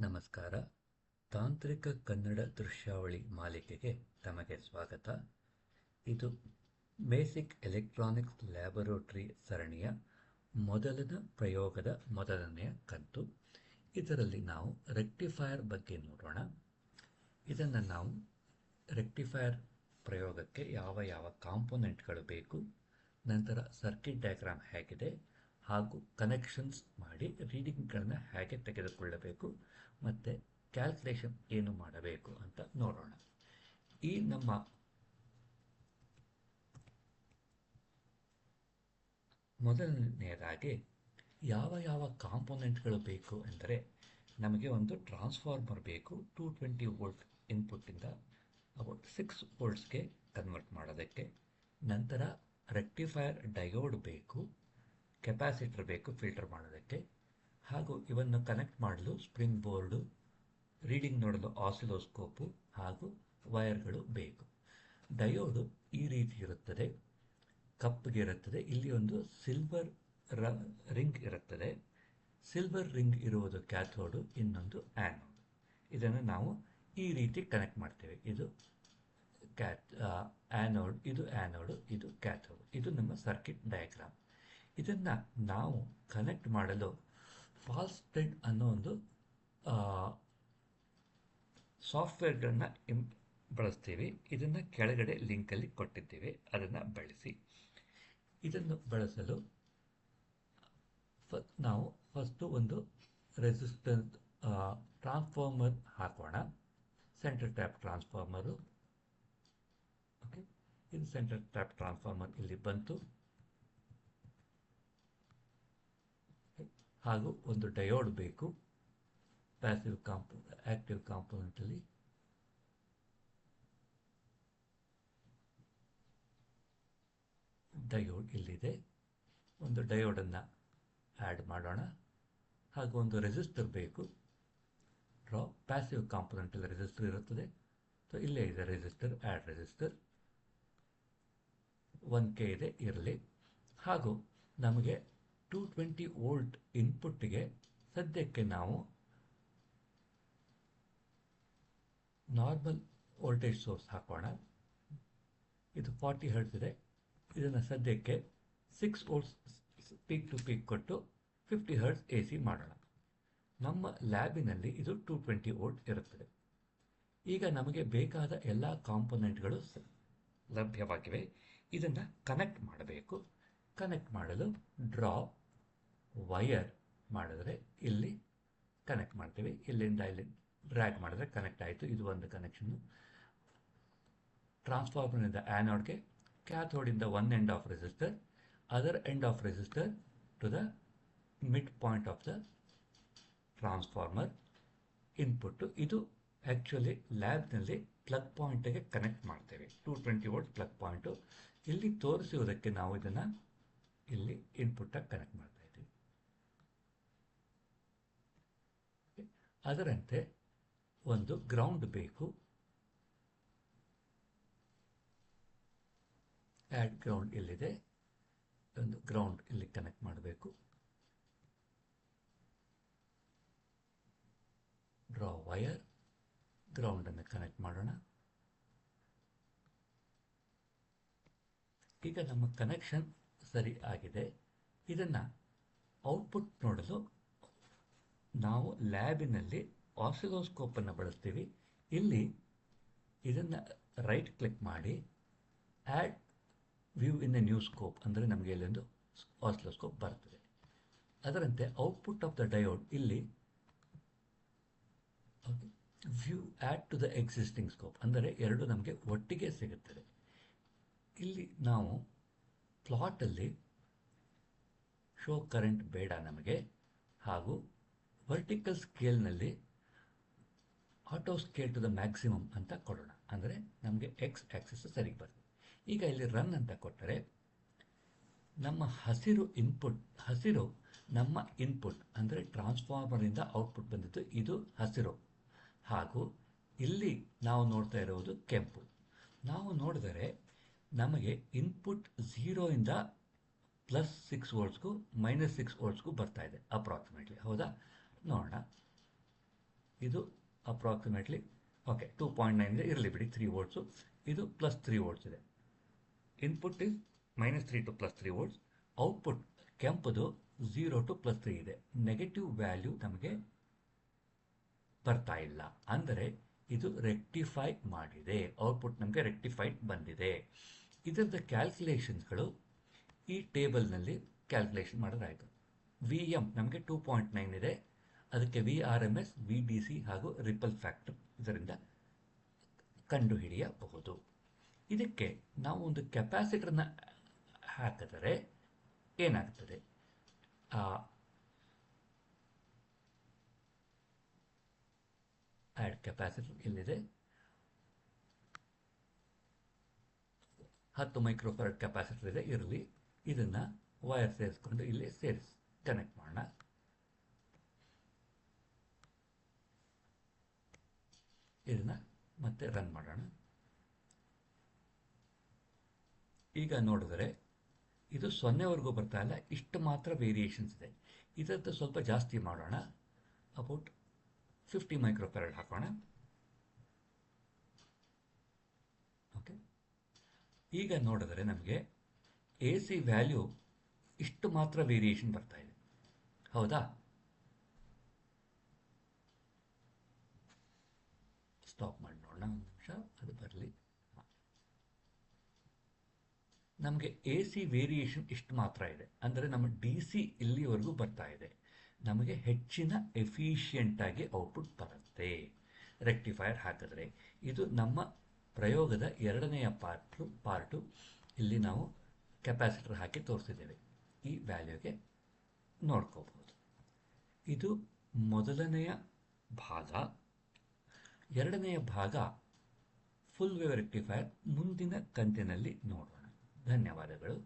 ನಮಸ್ಕಾರ. ತಾಂತ್ರಿಕ ಕನ್ನಡ ದೃಶ್ಯಾವಳಿ ಮಾಲಿಕೆಗೆ ತಮಗೆ ಸ್ವಾಗತ. ಇದು ಬೇಸಿಕ್ ಎಲೆಕ್ಟ್ರಾನಿಕ್ಸ್ ಲ್ಯಾಬೊರೇಟರಿ ಸರಣಿಯ ಮೊದಲನ ಪ್ರಯೋಗದ ಮೊದಲನೆಯ ಕಂತು. ಇದರಲ್ಲಿ ನಾವು ರೆಕ್ಟಿಫೈಯರ್ ಬಗ್ಗೆ ನೋಡೋಣ. ಇದನ್ನು ನಾವು ರೆಕ್ಟಿಫೈಯರ್ ಪ್ರಯೋಗಕ್ಕೆ ಯಾವ ಕಾಂಪೊನೆಂಟ್ಗಳು ಬೇಕು, ನಂತರ ಸರ್ಕ್ಯೂಟ್ ಡಯಾಗ್ರಾಮ್ ಹೇಗಿದೆ ಹಾಗೂ ಕನೆಕ್ಷನ್ಸ್ ಮಾಡಿ ರೀಡಿಂಗ್ಗಳನ್ನು ಹೇಗೆ ತೆಗೆದುಕೊಳ್ಳಬೇಕು ಮತ್ತು ಕ್ಯಾಲ್ಕುಲೇಷನ್ ಏನು ಮಾಡಬೇಕು ಅಂತ ನೋಡೋಣ. ಈ ನಮ್ಮ ಮೊದಲನೆಯದಾಗಿ ಯಾವ ಕಾಂಪೊನೆಂಟ್ಗಳು ಬೇಕು ಎಂದರೆ, ನಮಗೆ ಒಂದು ಟ್ರಾನ್ಸ್ಫಾರ್ಮರ್ ಬೇಕು 220 ವೋಲ್ಟ್ ಇನ್ಪುಟ್ಟಿಂದ ಅಬೌಟ್ 6 ವೋಲ್ಟ್ಸ್ಗೆ ಕನ್ವರ್ಟ್ ಮಾಡೋದಕ್ಕೆ. ನಂತರ ರೆಕ್ಟಿಫೈಯರ್ ಡಯೋಡ್ ಬೇಕು, ಕೆಪಾಸಿಟರ್ ಬೇಕು ಫಿಲ್ಟರ್ ಮಾಡೋದಕ್ಕೆ, ಹಾಗೂ ಇವನ್ನು ಕನೆಕ್ಟ್ ಮಾಡಲು ಸ್ಪ್ರಿಂಗ್ ಬೋರ್ಡು, ರೀಡಿಂಗ್ ನೋಡಲು ಆಸಿಲೋಸ್ಕೋಪು ಹಾಗೂ ವೈರ್ಗಳು ಬೇಕು. ಡಯೋಡು ಈ ರೀತಿ ಇರುತ್ತದೆ, ಕಪ್ಪಗೆ ಇರುತ್ತದೆ. ಇಲ್ಲಿ ಒಂದು ಸಿಲ್ವರ್ ರಿಂಗ್ ಇರುತ್ತದೆ. ಸಿಲ್ವರ್ ರಿಂಗ್ ಇರುವುದು ಕ್ಯಾಥೋಡು, ಇನ್ನೊಂದು ಆ್ಯನೋಡ್. ಇದನ್ನು ನಾವು ಈ ರೀತಿ ಕನೆಕ್ಟ್ ಮಾಡ್ತೇವೆ. ಇದು ಆ್ಯನೋಡ್, ಇದು ಆ್ಯನೋಡು, ಇದು ಕ್ಯಾಥೋಡ್. ಇದು ನಮ್ಮ ಸರ್ಕ್ಯೂಟ್ ಡಯಾಗ್ರಾಮ್. ಇದನ್ನು ನಾವು ಕನೆಕ್ಟ್ ಮಾಡಲು ಫಾಲ್ಸ್ ಸ್ಪ್ರೆಡ್ ಅನ್ನೋ ಒಂದು ಸಾಫ್ಟ್ವೇರ್ಗಳನ್ನ ಬಳಸ್ತೀವಿ. ಇದನ್ನು ಕೆಳಗಡೆ ಲಿಂಕಲ್ಲಿ ಕೊಟ್ಟಿದ್ದೀವಿ, ಅದನ್ನು ಬಳಸಿ. ಇದನ್ನು ಬಳಸಲು ನಾವು ಫಸ್ಟು ಒಂದು ರೆಸಿಸ್ಟೆನ್ಸ್ ಟ್ರಾನ್ಸ್ಫಾರ್ಮರ್ ಹಾಕೋಣ. Centre tap transformer. ಓಕೆ, ಇದು ಸೆಂಟರ್ ಟ್ಯಾಪ್ ಟ್ರಾನ್ಸ್ಫಾರ್ಮರ್ ಇಲ್ಲಿ ಬಂತು. ಹಾಗೂ ಒಂದು ಡಯೋಡ್ ಬೇಕು ಪ್ಯಾಸಿವ್ ಆಕ್ಟಿವ್ ಕಾಂಪೊನೆಂಟಲ್ಲಿ. ಡಯೋಡ್ ಇಲ್ಲಿದೆ. ಒಂದು ಡಯೋಡನ್ನು ಆ್ಯಡ್ ಮಾಡೋಣ. ಹಾಗೂ ಒಂದು ರೆಸಿಸ್ಟರ್ ಬೇಕು. ಪ್ಯಾಸಿವ್ ಕಾಂಪೊನೆಂಟಲ್ಲಿ ರೆಸಿಸ್ಟರ್ ಇರುತ್ತದೆ. ಸೊ ಇಲ್ಲೇ ಇದೆ ರೆಸಿಸ್ಟರ್, ಆ್ಯಡ್ ರೆಸಿಸ್ಟರ್ 1K ಇದೆ, ಇರಲಿ. ಹಾಗೂ ನಮಗೆ 220 ವೋಲ್ಟ್ ಇನ್ಪುಟ್ಗೆ ಸದ್ಯಕ್ಕೆ ನಾವು ನಾರ್ಮಲ್ ವೋಲ್ಟೇಜ್ ಸೋರ್ಸ್ ಹಾಕೋಣ. ಇದು 40 ಹರ್ಟ್ಸ್ ಇದೆ. ಇದನ್ನು ಸದ್ಯಕ್ಕೆ 6 ವೋಲ್ಟ್ಸ್ ಪೀಕ್ ಟು ಪೀಕ್ ಕೊಟ್ಟು 50 ಹರ್ಟ್ಸ್ AC ಮಾಡೋಣ. ನಮ್ಮ ಲ್ಯಾಬಿನಲ್ಲಿ ಇದು 220 ವೋಲ್ಟ್ ಇರುತ್ತದೆ. ಈಗ ನಮಗೆ ಬೇಕಾದ ಎಲ್ಲ ಕಾಂಪೊನೆಂಟ್ಗಳು ಲಭ್ಯವಾಗಿವೆ. ಇದನ್ನು ಕನೆಕ್ಟ್ ಮಾಡಬೇಕು. ಕನೆಕ್ಟ್ ಮಾಡಲು ಡ್ರಾ ವೈರ್ ಮಾಡಿದ್ರೆ ಇಲ್ಲಿ ಕನೆಕ್ಟ್ ಮಾಡ್ತೀವಿ. ಇಲ್ಲಿಂದ ಇಲ್ಲಿ ಡ್ರ್ಯಾಗ್ ಮಾಡಿದ್ರೆ ಕನೆಕ್ಟ್ ಆಯಿತು. ಇದು ಒಂದು ಕನೆಕ್ಷನ್ನು. ಟ್ರಾನ್ಸ್ಫಾರ್ಮರ್ನಿಂದ ಆ್ಯನೋಡ್ಗೆ, ಕ್ಯಾಥೋಡಿಂದ one end of resistor, other end of resistor to the mid point of the transformer input. ಇದು ಆ್ಯಕ್ಚುಲಿ ಲ್ಯಾಬ್ನಲ್ಲಿ ಪ್ಲಗ್ ಪಾಯಿಂಟಿಗೆ ಕನೆಕ್ಟ್ ಮಾಡ್ತೇವೆ. 220 ವೋಲ್ಟ್ ಪ್ಲಗ್ ಪಾಯಿಂಟು. ಇಲ್ಲಿ ತೋರಿಸುವುದಕ್ಕೆ ನಾವು ಇದನ್ನು ಇಲ್ಲಿ ಇನ್ಪುಟ್ಟಾಗಿ ಕನೆಕ್ಟ್ ಮಾಡ್ತಾ ಇದ್ದೀವಿ. ಅದರಂತೆ ಒಂದು ಗ್ರೌಂಡ್ ಬೇಕು. ಆ್ಯಡ್ ಗ್ರೌಂಡ್ ಇಲ್ಲಿದೆ. ಒಂದು ಗ್ರೌಂಡ್ ಇಲ್ಲಿ ಕನೆಕ್ಟ್ ಮಾಡಬೇಕು. ಡ್ರಾ ವೈರ್, ಗ್ರೌಂಡನ್ನು ಕನೆಕ್ಟ್ ಮಾಡೋಣ. ಈಗ ನಮ್ಮ ಕನೆಕ್ಷನ್ ಸರಿ ಆಗಿದೆ. ಇದನ್ನು ಔಟ್ಪುಟ್ ನೋಡಲು ನಾವು ಲ್ಯಾಬಿನಲ್ಲಿ ಆಸಿಲೋಸ್ಕೋಪನ್ನು ಬಳಸ್ತೀವಿ. ಇಲ್ಲಿ ಇದನ್ನು ರೈಟ್ ಕ್ಲಿಕ್ ಮಾಡಿ add view in a new scope ಅಂದರೆ ನಮಗೆ ಇಲ್ಲೊಂದು ಆಸಿಲೋಸ್ಕೋಪ್ ಬರ್ತದೆ. ಅದರಂತೆ ಔಟ್ಪುಟ್ ಆಫ್ ದ ಡಯೋಡ್ ಇಲ್ಲಿ view add to the existing scope ಅಂದರೆ ಎರಡು ನಮಗೆ ಒಟ್ಟಿಗೆ ಸಿಗುತ್ತದೆ. ಇಲ್ಲಿ ನಾವು ಪ್ಲಾಟಲ್ಲಿ ಶೋ ಕರೆಂಟ್ ಬೇಡ ನಮಗೆ. ಹಾಗೂ ವರ್ಟಿಕಲ್ ಸ್ಕೇಲ್ನಲ್ಲಿ auto scale to the maximum ಅಂತ ಕೊಡೋಣ. ಅಂದರೆ ನಮಗೆ ಎಕ್ಸ್ ಆಕ್ಸಿಸ್ ಸರಿಗೆ ಬರ್ತದೆ. ಈಗ ಇಲ್ಲಿ ರನ್ ಅಂತ ಕೊಟ್ಟರೆ ನಮ್ಮ ಹಸಿರು ನಮ್ಮ ಇನ್ಪುಟ್ ಅಂದರೆ ಟ್ರಾನ್ಸ್ಫಾರ್ಮರಿಂದ ಔಟ್ಪುಟ್ ಬಂದಿದ್ದು, ಇದು ಹಸಿರು. ಹಾಗೂ ಇಲ್ಲಿ ನಾವು ನೋಡ್ತಾ ಇರುವುದು ಕೆಂಪು. ನಾವು ನೋಡಿದರೆ ನಮಗೆ ಇನ್ಪುಟ್ 0 ಇಂದ +6 ವೋಲ್ಟ್ಸ್ಗೂ -6 ವೋಲ್ಟ್ಸ್ಗೂ ಬರ್ತಾ ಇದೆ ಅಪ್ರಾಕ್ಸಿಮೇಟ್ಲಿ. ಹೌದಾ? ನೋಡೋಣ. ಇದು ಅಪ್ರಾಕ್ಸಿಮೇಟ್ಲಿ ಓಕೆ 2.9 ಇದೆ, ಇರಲಿ ಬಿಡಿ. 3 ವೋಲ್ಟ್ಸು, ಇದು ಪ್ಲಸ್ 3 ವೋಲ್ಟ್ಸ್ ಇದೆ. Input is -3 to +3 volts. Output ಕೆಂಪುದು 0 ಟು +3 ಇದೆ. ನೆಗೆಟಿವ್ ವ್ಯಾಲ್ಯೂ ನಮಗೆ ಬರ್ತಾ ಇಲ್ಲ, ಅಂದರೆ ಇದು ರೆಕ್ಟಿಫೈ ಮಾಡಿದೆ. ಔಟ್ಪುಟ್ ನಮಗೆ ರೆಕ್ಟಿಫೈಡ್ ಬಂದಿದೆ. ಇದರದ ಕ್ಯಾಲ್ಕುಲೇಷನ್ಸ್ಗಳು ಈ ಟೇಬಲ್ನಲ್ಲಿ ಕ್ಯಾಲ್ಕುಲೇಷನ್ ಮಾಡೋದಾಯಿತು. ವಿ ಎಮ್ ನಮಗೆ 2.9 ಇದೆ, ಅದಕ್ಕೆ VRMS, VDC ಹಾಗೂ ರಿಪಲ್ ಫ್ಯಾಕ್ಟರ್ ಇದರಿಂದ ಕಂಡುಹಿಡಿಯಬಹುದು. ಇದಕ್ಕೆ ನಾವು ಒಂದು ಕೆಪಾಸಿಟರ್ನ ಹಾಕಿದರೆ ಏನಾಗ್ತದೆ? ಆ್ಯಡ್ ಕೆಪಾಸಿಟರ್ ಇಲ್ಲಿದೆ. 10 ಮೈಕ್ರೋಫ್ಯಾರಡ್ ಕೆಪಾಸಿಟರ್ ಇದೆ, ಇರಲಿ. ಇದನ್ನು ವೈರ್ ಸೇರಿಸ್ಕೊಂಡು ಇಲ್ಲಿ ಕನೆಕ್ಟ್ ಮಾಡೋಣ. ಇದನ್ನು ಮತ್ತೆ ರನ್ ಮಾಡೋಣ. ಈಗ ನೋಡಿದರೆ ಇದು 0ವರೆಗೂ ಬರ್ತಾ ಇಲ್ಲ, ಇಷ್ಟು ಮಾತ್ರ ವೇರಿಯೇಷನ್ಸ್ ಇದೆ. ಇದರದ್ದು ಸ್ವಲ್ಪ ಜಾಸ್ತಿ ಮಾಡೋಣ, ಅಬೌಟ್ 50 ಮೈಕ್ರೋಫ್ಯಾರಡ್ ಹಾಕೋಣ. ಓಕೆ, ಈಗ ನೋಡಿದರೆ ನಮಗೆ AC ವ್ಯಾಲ್ಯೂ ಇಷ್ಟು ಮಾತ್ರ ವೇರಿಯೇಷನ್ ಬರ್ತಾ ಇದೆ, ಹೌದಾ? ಸ್ಟಾಪ್ ಮಾಡಿ ನೋಡೋಣ, ಒಂದು ನಿಮಿಷ, ಅದು ಬರಲಿ. ನಮಗೆ AC ವೇರಿಯೇಷನ್ ಇಷ್ಟು ಮಾತ್ರ ಇದೆ, ಅಂದರೆ ನಮ್ಮ DC ಇಲ್ಲಿವರೆಗೂ ಬರ್ತಾ ಇದೆ. ನಮಗೆ ಹೆಚ್ಚಿನ ಎಫಿಷಿಯೆಂಟಾಗಿ ಔಟ್ಪುಟ್ ಬರುತ್ತೆ ರೆಕ್ಟಿಫೈಯರ್ ಹಾಕಿದ್ರೆ. ಇದು ನಮ್ಮ ಪ್ರಯೋಗದ ಎರಡನೆಯ ಪಾರ್ಟು. ಇಲ್ಲಿ ನಾವು ಕೆಪಾಸಿಟರ್ ಹಾಕಿ ತೋರಿಸಿದ್ದೇವೆ. ಈ ವ್ಯಾಲ್ಯೂಗೆ ನೋಡ್ಕೋಬಹುದು. ಇದು ಮೊದಲನೆಯ ಭಾಗ. ಎರಡನೆಯ ಭಾಗ ಫುಲ್ ವೇವ್ ರೆಕ್ಟಿಫೈಯರ್ ಮುಂದಿನ ಕಂತಿನಲ್ಲಿ ನೋಡೋಣ. ಧನ್ಯವಾದಗಳು.